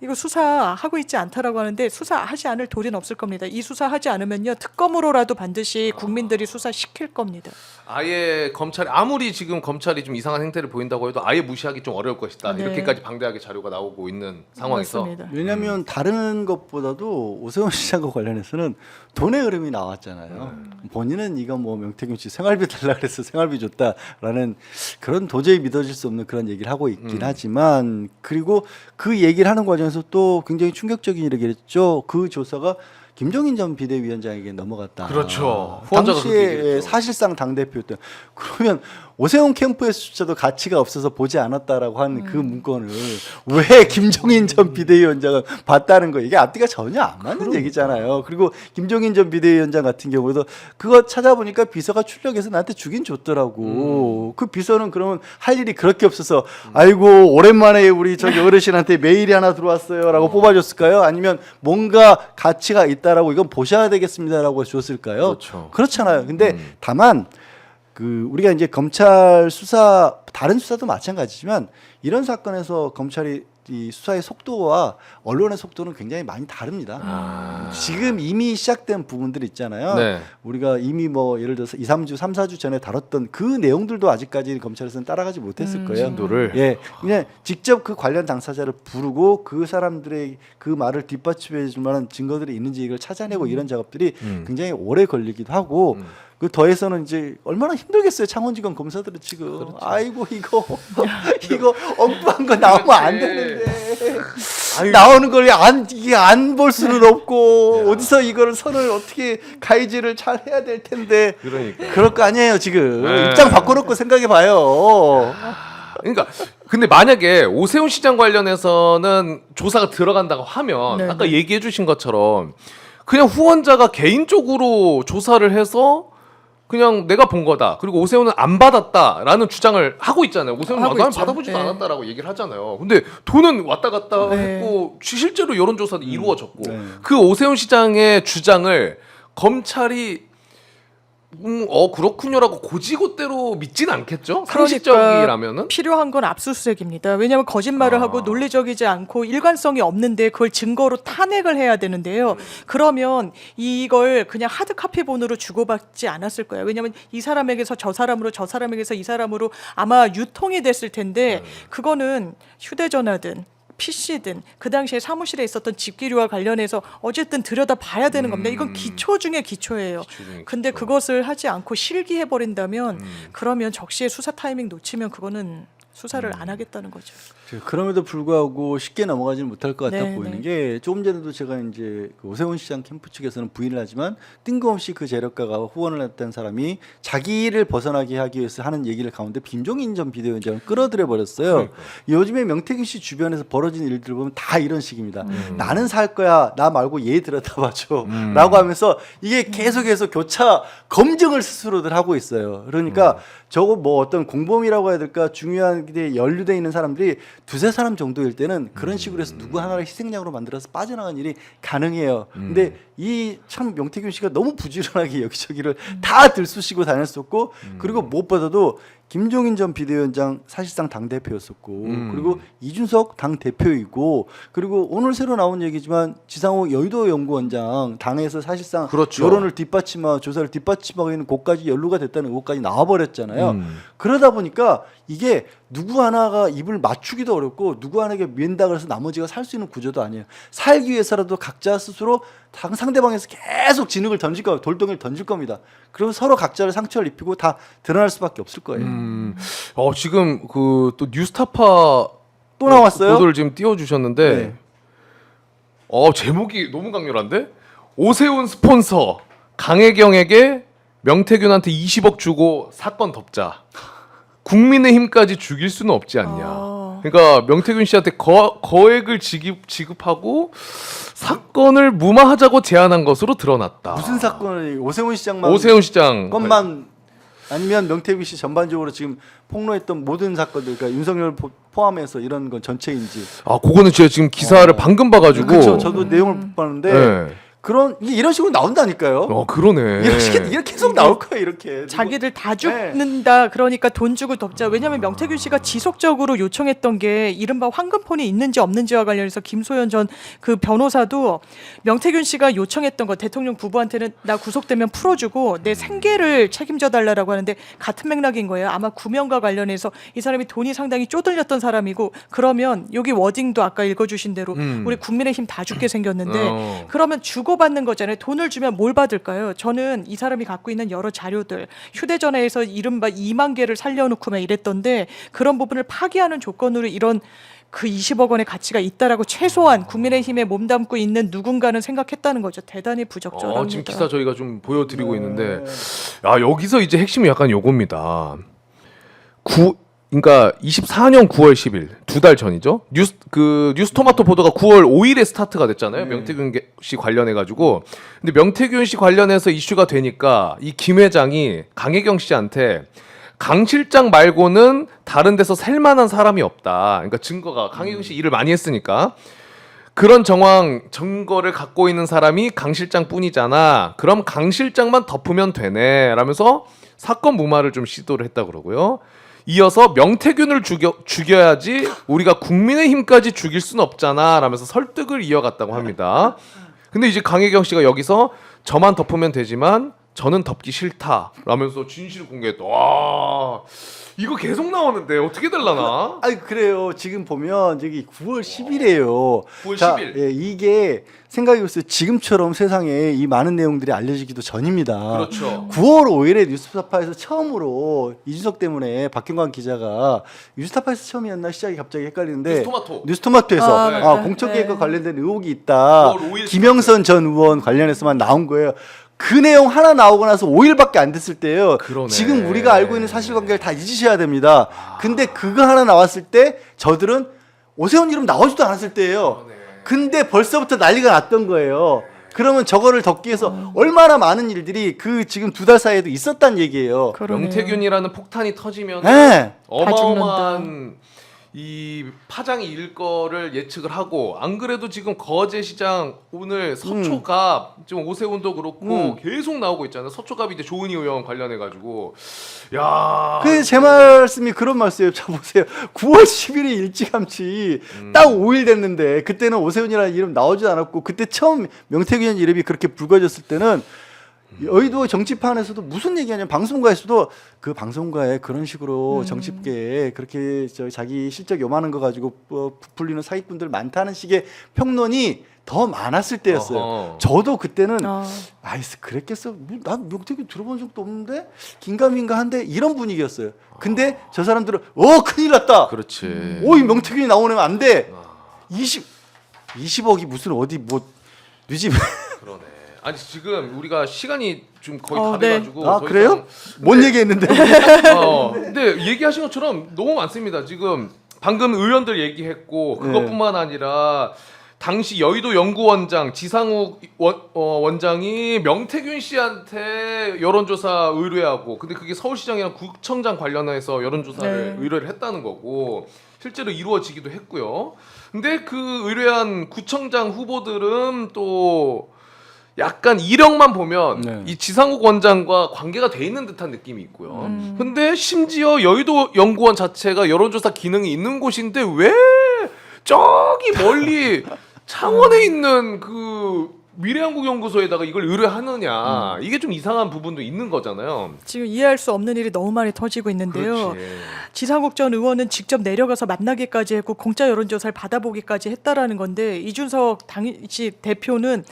이거 수사하고 있지 않다라고 하는데 수사하지 않을 도리는 없을 겁니다. 이 수사하지 않으면요 특검으로라도 반드시 국민들이 수사시킬 겁니다. 아예 검찰이 아무리 지금 검찰이 좀 이상한 행태를 보인다고 해도 아예 무시하기 좀 어려울 것이다. 네. 이렇게까지 방대하게 자료가 나오고 있는 상황에서 맞습니다. 왜냐하면 다른 것보다도 오세훈 시장과 관련해서는 돈의 흐름이 나왔잖아요. 본인은 이거 뭐 명태균 씨 생활비 달라 그래서 생활비 줬다라는 그런 도저히 믿어질 수 없는 그런 얘기를 하고 있긴 하지만 그리고 그 얘기를 하는 과정에서 또 굉장히 충격적인 얘기를 했죠. 그 조사가 김종인 전 비대위원장에게 넘어갔다. 그렇죠. 후원자가 그렇게 당시에 얘기했죠. 사실상 당대표였던 그러면 오세훈 캠프에서조차도 가치가 없어서 보지 않았다라고 한 그 문건을 왜 김종인 전 비대위원장은 봤다는 거 이게 앞뒤가 전혀 안 맞는 얘기잖아요. 그리고 김종인 전 비대위원장 같은 경우도 그거 찾아보니까 비서가 출력해서 나한테 주긴 줬더라고. 그 비서는 그러면 할 일이 그렇게 없어서 아이고 오랜만에 우리 저기 어르신한테 메일이 하나 들어왔어요라고 뽑아줬을까요? 아니면 뭔가 가치가 있다라고 이건 보셔야 되겠습니다라고 줬을까요? 그렇죠. 그렇잖아요. 근데 다만 그 우리가 이제 검찰 수사 다른 수사도 마찬가지지만 이런 사건에서 검찰이 이 수사의 속도와 언론의 속도는 굉장히 많이 다릅니다. 지금 이미 시작된 부분들 있잖아요. 네. 우리가 이미 뭐 예를 들어서 2, 3주, 3, 4주 전에 다뤘던 그 내용들도 아직까지 검찰에서는 따라가지 못했을 거예요. 진도를. 예, 그냥 직접 그 관련 당사자를 부르고 그 사람들의 그 말을 뒷받침해 줄 만한 증거들이 있는지 이걸 찾아내고 이런 작업들이 굉장히 오래 걸리기도 하고 그 더해서는 이제 얼마나 힘들겠어요 창원지검 검사들은 지금 아이고 이거 엉뚱한 거 나오면 안 되는데 나오는 걸 이게 안 볼 수는 없고 어디서 이거를 선을 어떻게 가이즈를 잘 해야 될 텐데 그러니까. 그럴 거 아니에요 지금 네. 입장 바꿔놓고 생각해 봐요. 그러니까 근데 만약에 오세훈 시장 관련해서는 조사가 들어간다고 하면 네, 아까 얘기해 주신 것처럼 그냥 후원자가 개인적으로 조사를 해서 그냥 내가 본 거다. 그리고 오세훈은 안 받았다라는 주장을 하고 있잖아요. 오세훈은 하고 나는 있죠. 받아보지도 네. 않았다라고 얘기를 하잖아요. 근데 돈은 왔다 갔다 네. 했고 실제로 여론조사도 이루어졌고 네. 그 오세훈 시장의 주장을 검찰이 그렇군요라고 고지고대로 믿진 않겠죠? 상식적이라면은 필요한 건 압수수색입니다. 왜냐하면 거짓말을 하고 논리적이지 않고 일관성이 없는데 그걸 증거로 탄핵을 해야 되는데요. 그러면 이걸 그냥 하드 카피본으로 주고받지 않았을 거예요. 왜냐하면 이 사람에게서 저 사람으로 저 사람에게서 이 사람으로 아마 유통이 됐을 텐데 그거는 휴대전화든 PC든 그 당시에 사무실에 있었던 집기류와 관련해서 어쨌든 들여다 봐야 되는 겁니다. 이건 기초 중에 기초예요. 근데 그것을 하지 않고 실기해 버린다면 그러면 적시에 수사 타이밍 놓치면 그거는 수사를 안 하겠다는 거죠. 그럼에도 불구하고 쉽게 넘어가지는 못할 것 같아 네, 보이는 네. 게 조금 전에도 제가 이제 그 오세훈 시장 캠프 측에서는 부인을 하지만 뜬금없이 그 재력가가 후원을 했던 사람이 자기를 벗어나게 하기 위해서 하는 얘기를 가운데 김종인 전 비대위원장을 끌어들여 버렸어요. 요즘에 명태균 씨 주변에서 벌어진 일들을 보면 다 이런 식입니다. 나는 살 거야. 나 말고 얘 들여다봐줘. 라고 하면서 이게 계속해서 교차 검증을 스스로들 하고 있어요. 그러니까 저거 뭐 어떤 공범이라고 해야 될까 중요한 게 연루돼 있는 사람들이 두세 사람 정도일 때는 그런 식으로 해서 누구 하나를 희생양으로 만들어서 빠져나간 일이 가능해요. 근데 이 참 명태균 씨가 너무 부지런하게 여기저기를 다 들쑤시고 다녔었고 그리고 무엇보다도 김종인 전 비대위원장 사실상 당대표였었고 그리고 이준석 당대표이고 그리고 오늘 새로 나온 얘기지만 지상호 여의도 연구원장 당에서 사실상 그렇죠. 여론을 뒷받침하고 조사를 뒷받침하고 있는 곳까지 연루가 됐다는 의혹까지 나와버렸잖아요. 그러다 보니까 이게 누구 하나가 입을 맞추기도 어렵고 누구 하나에게 미엔다 그래서 나머지가 살 수 있는 구조도 아니에요. 살기 위해서라도 각자 스스로 상대방에서 계속 진흙을 던질 거예요. 돌덩이를 던질 겁니다. 그리고 서로 각자를 상처를 입히고 다 드러날 수밖에 없을 거예요. 지금 그 또 뉴스타파 또 나왔어요? 보도를 지금 띄워주셨는데 네. 제목이 너무 강렬한데 오세훈 스폰서 강혜경에게 명태균한테 20억 주고 사건 덮자. 국민의힘까지 죽일 수는 없지 않냐. 그러니까 명태균 씨한테 거액을 지급하고 사건을 무마하자고 제안한 것으로 드러났다. 무슨 사건을 오세훈 시장만 오세훈 시장 것만 아니면 명태균 씨 전반적으로 지금 폭로했던 모든 사건들, 그러니까 윤석열 포함해서 이런 건 전체인지. 아, 그거는 제가 지금 기사를 방금 봐가지고. 그렇죠. 저도 내용을 못 봤는데 네. 이런 식으로 나온다니까요. 그러네. 이렇게 계속 나올 거예요. 이렇게. 자기들 다 죽는다. 그러니까 돈 주고 덮자. 왜냐하면 명태균 씨가 지속적으로 요청했던 게 이른바 황금폰이 있는지 없는지와 관련해서 김소연 전 그 변호사도 명태균 씨가 요청했던 거 대통령 부부한테는 나 구속되면 풀어주고 내 생계를 책임져 달라라고 하는데 같은 맥락인 거예요. 아마 구명과 관련해서 이 사람이 돈이 상당히 쪼들렸던 사람이고 그러면 여기 워딩도 아까 읽어주신 대로 우리 국민의힘 다 죽게 생겼는데 그러면 주고받는 거잖아요. 돈을 주면 뭘 받을까요? 저는 이 사람이 갖고 있는 여러 자료들 휴대전화에서 이른바 2만 개를 살려놓고 막 이랬던데 그런 부분을 파기하는 조건으로 이런 그 20억 원의 가치가 있다라고 최소한 국민의힘에 몸담고 있는 누군가는 생각했다는 거죠. 대단히 부적절합니다. 지금 기사 저희가 좀 보여드리고 있는데, 야, 여기서 이제 핵심이 약간 요겁니다. 그러니까 24년 9월 10일 2달 전이죠. 뉴스토마토 보도가 9월 5일에 스타트가 됐잖아요. 명태균 씨 관련해 가지고. 근데 명태균 씨 관련해서 이슈가 되니까 이 김 회장이 강혜경 씨한테 강 실장 말고는 다른 데서 셀만한 사람이 없다. 그러니까 증거가 강혜경 씨 일을 많이 했으니까 그런 증거를 갖고 있는 사람이 강 실장뿐이잖아. 그럼 강 실장만 덮으면 되네. 라면서 사건 무마를 좀 시도를 했다 그러고요. 이어서 명태균을 죽여야지 우리가 국민의힘까지 죽일 수는 없잖아. 라면서 설득을 이어갔다고 합니다. 근데 이제 강혜경 씨가 여기서 저만 덮으면 되지만 저는 덮기 싫다 라면서 진실을 공개했다. 와, 이거 계속 나오는데 어떻게 될라나? 아니 그래요. 지금 보면 저기 9월 10일이에요. 9월 10일. 예, 이게 생각해보세요. 지금처럼 세상에 이 많은 내용들이 알려지기도 전입니다. 그렇죠. 9월 5일에 뉴스타파에서 처음으로 이준석 때문에 박경광 기자가 뉴스타파에서 처음이었나 시작이 갑자기 헷갈리는데 뉴스토마토에서 맞다. 공천계획과 네. 관련된 의혹이 있다. 9월 5일 김영선 전 의원 관련해서만 나온 거예요. 그 내용 하나 나오고 나서 5일밖에 안 됐을 때예요. 그러네. 지금 우리가 알고 있는 사실관계를 다 잊으셔야 됩니다. 근데 그거 하나 나왔을 때 저들은 오세훈 이름 나오지도 않았을 때예요. 그러네. 근데 벌써부터 난리가 났던 거예요. 그러면 저거를 덮기 위해서 얼마나 많은 일들이 그 지금 2달 사이에도 있었단 얘기예요. 그러네요. 명태균이라는 폭탄이 터지면 네. 어마어마한 이 파장이 일 거를 예측을 하고, 안 그래도 지금 거제시장 오늘 서초갑 지금 오세훈도 그렇고 계속 나오고 있잖아요. 서초갑이 이제 조은희 의원 관련해 가지고 야. 그 제 말씀이 그런 말씀이에요. 자 보세요. 9월 10일이 일찌감치 딱 5일 됐는데 그때는 오세훈이라는 이름 나오지 않았고 그때 처음 명태균 이름이 그렇게 불거졌을 때는 여의도 정치판에서도 무슨 얘기하냐면 방송가에서도 그 방송가에 그런 식으로 정치계에 그렇게 자기 실적 요만한 거 가지고 부풀리는 사기꾼들 많다는 식의 평론이 더 많았을 때였어요. 어허. 저도 그때는 아이스 그랬겠어. 난 명태균 들어본 적도 없는데 긴가민가한데 이런 분위기였어요. 근데 저 사람들은 큰일 났다. 그렇지. 이 명태균이 나오면 안 돼. 20억이 무슨 어디 뭐 뉘집 그러네. 아니 지금 우리가 시간이 좀 거의 다 네. 돼가지고 아 더 그래요? 이상- 뭔 얘기했는데? 근데 얘기하신 것처럼 너무 많습니다. 지금 방금 의원들 얘기했고 그것뿐만 아니라 당시 여의도 연구원장 지상욱 원장이 명태균 씨한테 여론조사 의뢰하고, 근데 그게 서울시장이랑 구청장 관련해서 여론조사를 의뢰를 했다는 거고 실제로 이루어지기도 했고요. 근데 그 의뢰한 구청장 후보들은 또 약간 이력만 보면 이 지상욱 원장과 관계가 돼 있는 듯한 느낌이 있고요. 근데 심지어 여의도 연구원 자체가 여론조사 기능이 있는 곳인데 왜 저기 멀리 창원에 있는 그 미래한국연구소에다가 이걸 의뢰하느냐, 이게 좀 이상한 부분도 있는 거잖아요. 지금 이해할 수 없는 일이 너무 많이 터지고 있는데요. 그렇지. 지상욱 전 의원은 직접 내려가서 만나기까지 했고 공짜 여론조사를 받아보기까지 했다라는 건데 이준석 당시 대표는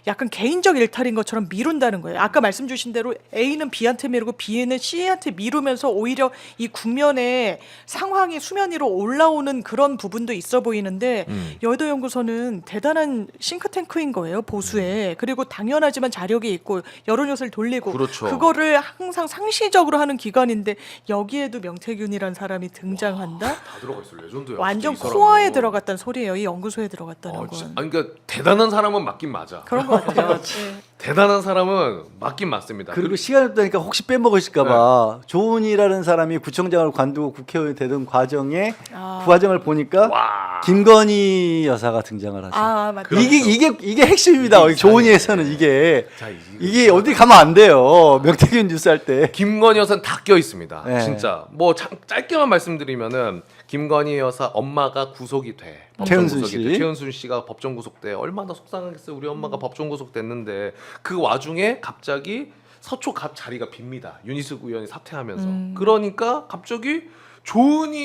약간 개인적 일탈인 것처럼 미룬다는 거예요. 아까 말씀 주신 대로 A는 B한테 미루고 B는 C한테 미루면서 오히려 이 국면에 상황이 수면 위로 올라오는 그런 부분도 있어 보이는데 여의도 연구소는 대단한 싱크탱크인 거예요. 보수에. 그리고 당연하지만 자력이 있고 여론조사를 돌리고 그렇죠. 그거를 항상 상시적으로 하는 기관인데 여기에도 명태균이란 사람이 등장한다? 다 들어가 있어. 레전드야. 완전 진짜 이 사람은. 코어에 들어갔다는 소리예요. 이 연구소에 들어갔다는 건. 아니 그러니까 대단한 사람은 맞긴 맞아. 그런 것 같아요. 네. 대단한 사람은 맞긴 맞습니다. 그리고 시간이 없다니까 혹시 빼먹으실까봐 조은희라는 사람이 구청장을 관두고 국회의원이 되던 과정에 그 과정을 보니까 와. 김건희 여사가 등장을 하죠. 아 맞다. 그렇죠. 이게 핵심입니다. 이게 조은희에서는 이게 자, 이게 어디 가면 안 돼요. 명태균 뉴스 할 때. 김건희 여사는 다 껴 있습니다. 네. 진짜 뭐 짧게만 말씀드리면은 김건희 여사 엄마가 구속이 돼. 법정 최은순 구속이 씨. 돼. 최은순 씨가 법정 구속돼. 얼마나 속상하겠어요. 우리 엄마가 법정 구속됐는데 그 와중에 갑자기 서초 갑 자리가 빕니다. 윤희숙 의원이 사퇴하면서. 그러니까 갑자기 조은희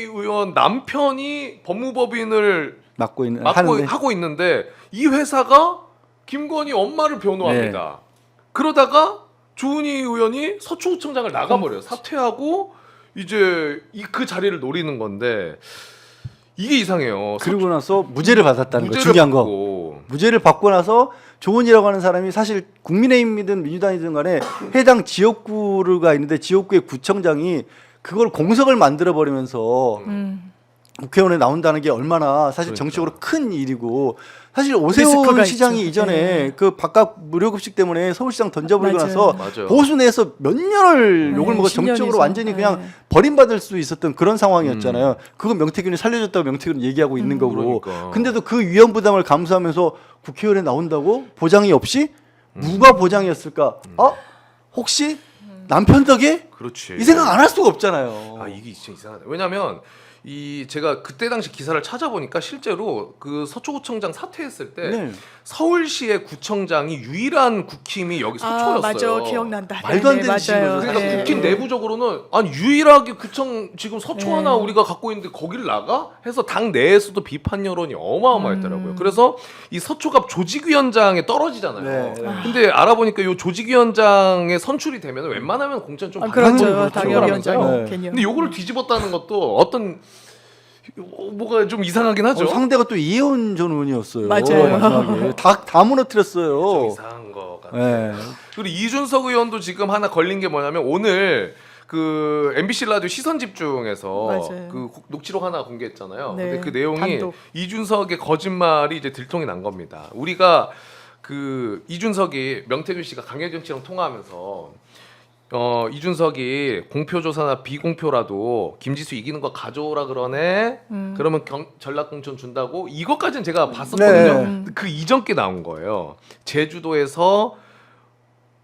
의원 남편이 법무법인을 맡고 있는 맡고 하는데 하고 있는데 이 회사가 김건희 엄마를 변호합니다. 그러다가 조은희 의원이 서초구청장을 나가버려요. 사퇴하고 이제 그 자리를 노리는 건데 이게 이상해요. 그리고 나서 무죄를 받았다는 거 무죄를 중요한 거. 받고. 무죄를 받고 나서 조은이라고 하는 사람이 사실 국민의힘이든 민주당이든 간에 해당 지역구가 있는데 지역구의 구청장이 그걸 공석을 만들어 버리면서 국회의원에 나온다는 게 얼마나 사실 그러니까. 정치적으로 큰 일이고 사실 오세훈 리스크가 시장이 있죠. 이전에 네. 그 바깥 무료급식 때문에 서울시장 던져버리고 맞아요. 나서 맞아요. 보수 내에서 몇 년을 욕을 먹어 10년에서. 정치적으로 완전히 그냥 네. 버림받을 수 있었던 그런 상황이었잖아요. 그거 명태균이 살려줬다고 명태균은 얘기하고 있는 거고. 그러니까. 근데도 그 위험 부담을 감수하면서 국회의원에 나온다고 보장이 없이 누가 보장이었을까? 혹시 남편 덕에? 그렇지. 이 생각 안 할 수가 없잖아요. 아 이게 진짜 이상하다. 왜냐면 제가 그때 당시 기사를 찾아보니까 실제로 그 서초구청장 사퇴했을 때 네. 서울시의 구청장이 유일한 국힘이 여기 서초였어요. 아 맞아 기억난다. 말도 안 네, 되는 맞아요. 식으로 그러니까 네. 국힘 내부적으로는 아니 유일하게 구청 지금 서초 네. 하나 우리가 갖고 있는데 거기를 나가? 해서 당 내에서도 비판 여론이 어마어마했더라고요. 그래서 이 서초갑 조직위원장에 떨어지잖아요. 네. 근데 알아보니까 이 조직위원장에 선출이 되면 웬만하면 공천 좀 아, 받는 그렇죠. 걸로 당협위원장 들어가면서요. 네. 개념. 근데 요거를 뒤집었다는 것도 어떤 뭐가 좀 이상하긴 하죠. 상대가 또 이혜원 전 의원이었어요. 맞아요. 마지막에. 다 좀 무너뜨렸어요. 이상한 것 같아요. 네. 그리고 이준석 의원도 지금 하나 걸린 게 뭐냐면 오늘 그 MBC 라디오 시선 집중에서 맞아요. 그 녹취록 하나 공개했잖아요. 네, 근데 그 내용이 단독. 이준석의 거짓말이 이제 들통이 난 겁니다. 우리가 그 이준석이 명태균 씨가 강혜경 씨랑 통화하면서 이준석이 공표조사나 비공표라도 김지수 이기는 거 가져오라 그러네. 그러면 전략공천 준다고 이것까지는 제가 봤었거든요. 네. 그 이전 게 나온 거예요. 제주도에서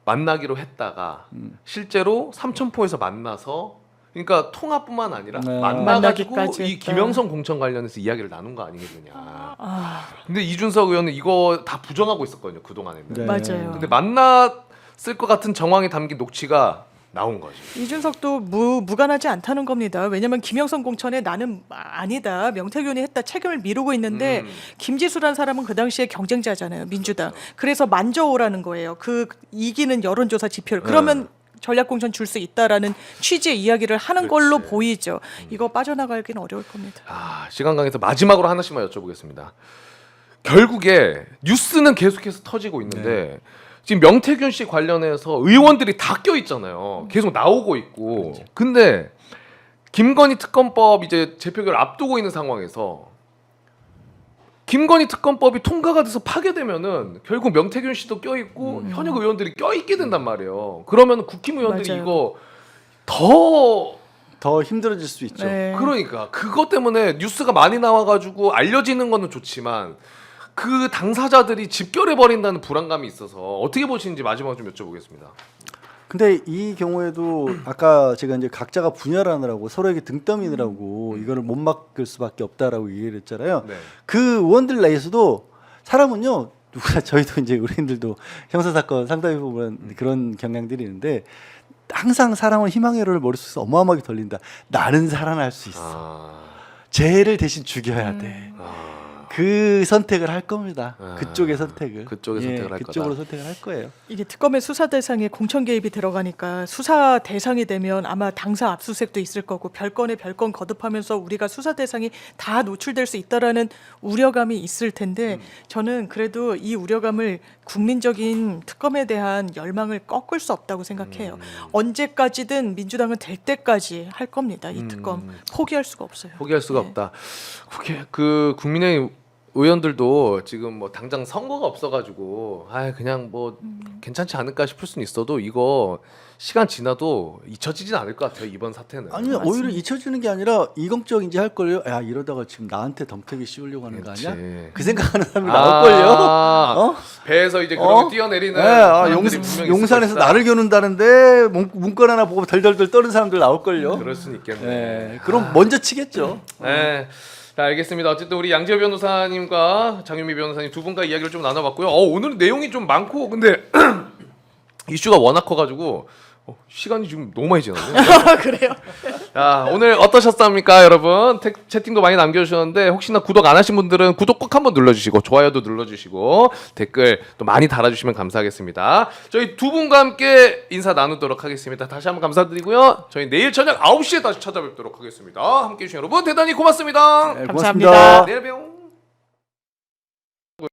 만나기로 했다가 실제로 삼천포에서 만나서 그러니까 통화뿐만 아니라 네. 만나가지고 만나기까지 이 했다. 김영선 공천 관련해서 이야기를 나눈 거 아니겠느냐. 아 근데 이준석 의원은 이거 다 부정하고 있었거든요. 그동안에는. 네. 맞아요. 근데 만났을 것 같은 정황이 담긴 녹취가 나온 거죠. 이준석도 무관하지 않다는 겁니다. 왜냐하면 김영선 공천에 나는 아니다. 명태균이 했다. 책임을 미루고 있는데 김지수란 사람은 그 당시에 경쟁자잖아요. 민주당. 그래서 만져오라는 거예요. 그 이기는 여론조사 지표를. 그러면 전략공천 줄 수 있다라는 취지의 이야기를 하는 걸로 그렇지. 보이죠. 이거 빠져나가기는 어려울 겁니다. 시간 강에서 마지막으로 하나씩만 여쭤보겠습니다. 결국에 뉴스는 계속해서 터지고 있는데 지금 명태균 씨 관련해서 의원들이 다 껴 있잖아요. 계속 나오고 있고. 근데 김건희 특검법 이제 재표결 앞두고 있는 상황에서 김건희 특검법이 통과가 돼서 파괴되면은 결국 명태균 씨도 껴 있고 현역 의원들이 껴 있게 된단 말이에요. 그러면 국힘 의원들이 맞아요. 이거 더 힘들어질 수 있죠. 네. 그러니까 그것 때문에 뉴스가 많이 나와가지고 알려지는 거는 좋지만 그 당사자들이 집결해 버린다는 불안감이 있어서 어떻게 보시는지 마지막으로 좀 여쭤보겠습니다. 근데 이 경우에도 아까 제가 이제 각자가 분열하느라고 서로에게 등 떠미느라고 이거를 못 막을 수밖에 없다라고 얘기를 했잖아요. 네. 그 의원들 내에서도 사람은요 누구나 저희도 이제 우리들도 형사 사건 상담해 보면 그런 경향들이 있는데 항상 사람은 희망의 여론을 머릿속에서 어마어마하게 돌린다. 나는 살아날 수 있어. 쟤를 대신 죽여야 돼. 그 선택을 할 겁니다. 그쪽의 선택을. 그쪽의 선택을 할 그쪽으로 거다. 선택을 할 거예요. 이게 특검의 수사 대상에 공천 개입이 들어가니까 수사 대상이 되면 아마 당사 압수수색도 있을 거고 별건에 별건 거듭하면서 우리가 수사 대상이 다 노출될 수 있다라는 우려감이 있을 텐데 저는 그래도 이 우려감을 국민적인 특검에 대한 열망을 꺾을 수 없다고 생각해요. 언제까지든 민주당은 될 때까지 할 겁니다. 이 특검 포기할 수가 없어요. 포기할 수가 네. 없다. 그 국민의 의원들도 지금 뭐 당장 선거가 없어가지고 그냥 뭐 괜찮지 않을까 싶을 수는 있어도 이거 시간 지나도 잊혀지진 않을 것 같아요 이번 사태는. 아니 오히려 잊혀지는 게 아니라 이공적인지 할 걸요. 야 이러다가 지금 나한테 덤태기 씌우려고 하는 거 아니야? 그렇지. 그 생각하는 사람이 나올 걸요. 어? 배에서 이제 그렇게 뛰어내리는 네, 사람들이 분명히 용산에서 있을 것이다. 나를 겨눈다는데 문건 하나 보고 덜덜덜 떠는 사람들 나올 걸요. 그럴 수는 있겠네. 네, 그럼 먼저 치겠죠. 네. 자, 알겠습니다. 어쨌든 우리 양지호 변호사님과 장윤미 변호사님 두 분과 이야기를 좀 나눠봤고요. 오늘 내용이 좀 많고 근데 이슈가 워낙 커가지고 시간이 지금 너무 많이 지났네요. 그래요? 자, 오늘 어떠셨습니까, 여러분? 채팅도 많이 남겨주셨는데 혹시나 구독 안 하신 분들은 구독 꼭 한번 눌러주시고 좋아요도 눌러주시고 댓글 또 많이 달아주시면 감사하겠습니다. 저희 두 분과 함께 인사 나누도록 하겠습니다. 다시 한번 감사드리고요. 저희 내일 저녁 9시에 다시 찾아뵙도록 하겠습니다. 함께해 주신 여러분 대단히 고맙습니다. 네, 감사합니다. 고맙습니다. 내일 봬요.